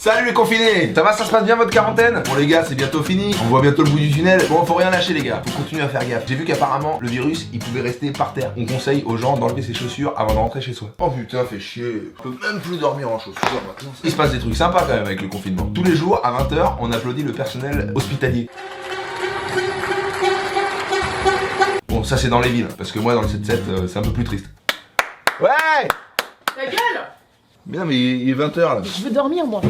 Salut les confinés. Ça va, ça se passe bien votre quarantaine? Bon les gars, c'est bientôt fini, on voit bientôt le bout du tunnel. Bon, faut rien lâcher les gars, faut continuer à faire gaffe. J'ai vu qu'apparemment, le virus, il pouvait rester par terre. On conseille aux gens d'enlever ses chaussures avant de rentrer chez soi. Oh putain, fait chier. Je peux même plus dormir en chaussures maintenant. Il se passe des trucs sympas quand même avec le confinement. Tous les jours, à 20h, on applaudit le personnel hospitalier. Bon, ça c'est dans les villes, parce que moi dans le 7-7, c'est un peu plus triste. Ouais! Ta gueule! Mais non, mais il est 20h là. Je veux dormir moi.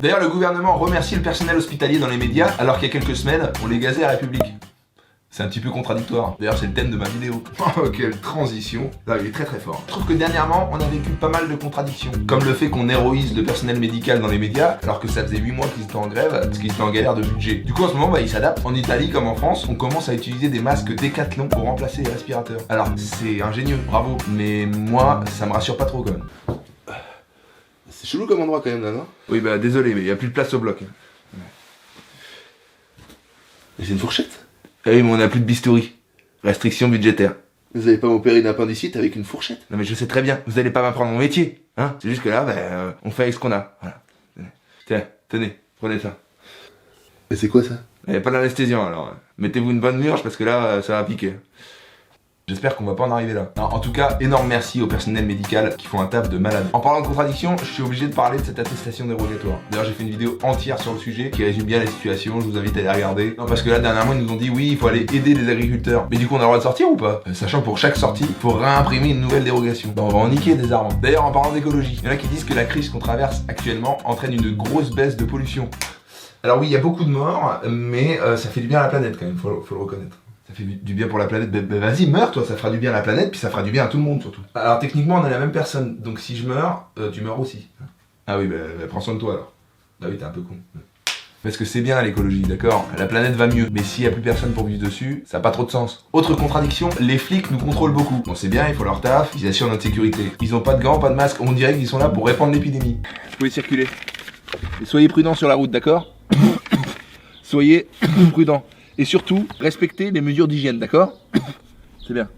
D'ailleurs, le gouvernement remercie le personnel hospitalier dans les médias, alors qu'il y a quelques semaines, on les gazait à la République. C'est un petit peu contradictoire. D'ailleurs, c'est le thème de ma vidéo. Oh, quelle transition. Là, il est très très fort. Je trouve que dernièrement, on a vécu pas mal de contradictions. Comme le fait qu'on héroïse le personnel médical dans les médias, alors que ça faisait 8 mois qu'ils étaient en grève, parce qu'ils étaient en galère de budget. Du coup, en ce moment, ils s'adaptent. En Italie, comme en France, on commence à utiliser des masques Décathlon pour remplacer les respirateurs. Alors, c'est ingénieux, bravo. Mais moi, ça me rassure pas trop quand même. C'est chelou comme endroit quand même là, non? Oui, bah désolé, mais il y a plus de place au bloc. Mais c'est une fourchette? Ah oui, mais on a plus de bistouri. Restriction budgétaire. Vous allez pas m'opérer d'appendicite avec une fourchette? Non mais je sais très bien, vous allez pas m'apprendre mon métier, hein? C'est juste que là, on fait avec ce qu'on a. Voilà. Tiens, tenez, prenez ça. Mais c'est quoi ça? Il n'y a pas d'anesthésiant alors. Mettez-vous une bonne murge parce que là, ça va piquer. J'espère qu'on va pas en arriver là. Non, en tout cas, énorme merci au personnel médical qui font un taf de malade. En parlant de contradiction, je suis obligé de parler de cette attestation dérogatoire. D'ailleurs, j'ai fait une vidéo entière sur le sujet qui résume bien la situation, je vous invite à la regarder. Non, parce que là, dernièrement, ils nous ont dit oui, il faut aller aider les agriculteurs. Mais du coup, on a le droit de sortir ou pas? Sachant que pour chaque sortie, il faut réimprimer une nouvelle dérogation. Bon, on va en niquer des arbres. D'ailleurs, en parlant d'écologie, il y en a qui disent que la crise qu'on traverse actuellement entraîne une grosse baisse de pollution. Alors oui, il y a beaucoup de morts, mais ça fait du bien à la planète quand même, faut le reconnaître. Ça fait du bien pour la planète, vas-y meurs toi, ça fera du bien à la planète, puis ça fera du bien à tout le monde surtout. Alors techniquement on est la même personne, donc si je meurs, tu meurs aussi. Ah oui, prends soin de toi alors. Ah oui, t'es un peu con. Parce que c'est bien l'écologie, d'accord? La planète va mieux, mais s'il y a plus personne pour vivre dessus, ça n'a pas trop de sens. Autre contradiction, les flics nous contrôlent beaucoup. Bon c'est bien, ils font leur taf, ils assurent notre sécurité. Ils ont pas de gants, pas de masque, on dirait qu'ils sont là pour répandre l'épidémie. Vous pouvez circuler. Et soyez prudents sur la route, d'accord? Soyez prudents. Et surtout, respectez les mesures d'hygiène, d'accord? C'est bien.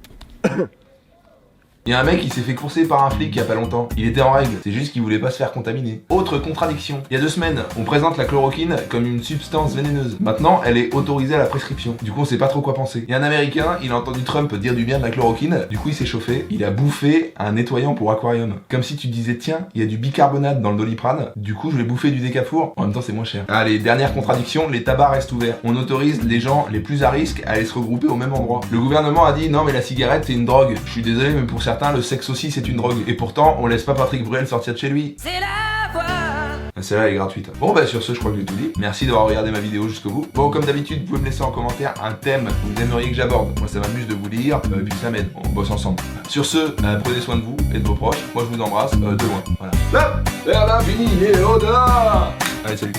Il y a un mec qui s'est fait courser par un flic il y a pas longtemps. Il était en règle, c'est juste qu'il voulait pas se faire contaminer. Autre contradiction. Il y a 2 semaines, on présente la chloroquine comme une substance vénéneuse. Maintenant, elle est autorisée à la prescription. Du coup, on sait pas trop quoi penser. Il y a un américain, il a entendu Trump dire du bien de la chloroquine. Du coup, il s'est chauffé. Il a bouffé un nettoyant pour aquarium. Comme si tu disais, tiens, il y a du bicarbonate dans le Doliprane. Du coup, je vais bouffer du Décafour. En même temps, c'est moins cher. Allez, dernière contradiction, les tabacs restent ouverts. On autorise les gens les plus à risque à aller se regrouper au même endroit. Le gouvernement a dit, non mais la cigarette c'est une drogue. Je suis désolé, mais pour certains, le sexe aussi c'est une drogue. Et pourtant, on laisse pas Patrick Bruel sortir de chez lui. C'est la voix. Celle-là elle est gratuite. Bon bah sur ce, je crois que j'ai tout dit. Merci d'avoir regardé ma vidéo jusqu'au bout. Bon, comme d'habitude, vous pouvez me laisser en commentaire un thème que vous aimeriez que j'aborde. Moi ça m'amuse de vous lire, et puis ça m'aide. On bosse ensemble. Sur ce, prenez soin de vous et de vos proches. Moi je vous embrasse de loin. Voilà. Hop, vers l'infini et au-delà. Allez, salut.